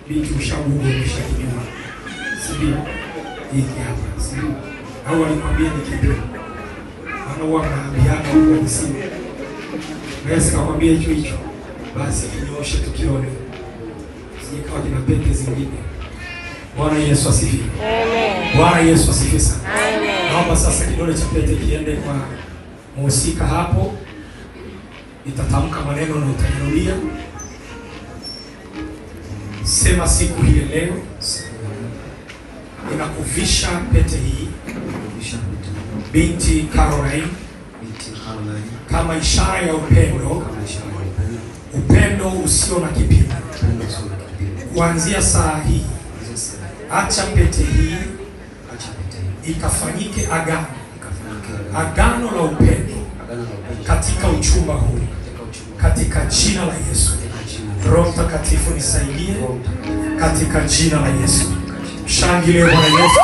binti ushauri umeshakijua. Sio? Hiki hapa. Sio? Au alikwambia ni kipi? Maana huwa anaambiana kwa simu. Basi kakwambia hicho. Basi kinyooshe tukione. Sikawa kina pete zingine. Bwana Yesu asifiwe. Amen. Bwana Yesu asifiwe sana. Amen. Naomba sasa kidole cha pete kiende kwa mhusika hapo. Itatamka maneno na utarudia. Sema siku hii leo ninakuvisha pete hii binti Caroline kama ishara ya upendo usio na kipimo. Kuanzia saa hii acha pete hii ikafanyike agano la upendo katika uchumba huu, katika jina la Yesu. Roho Mtakatifu nisaidie katika jina la Yesu. Shangilie Bwana Yesu.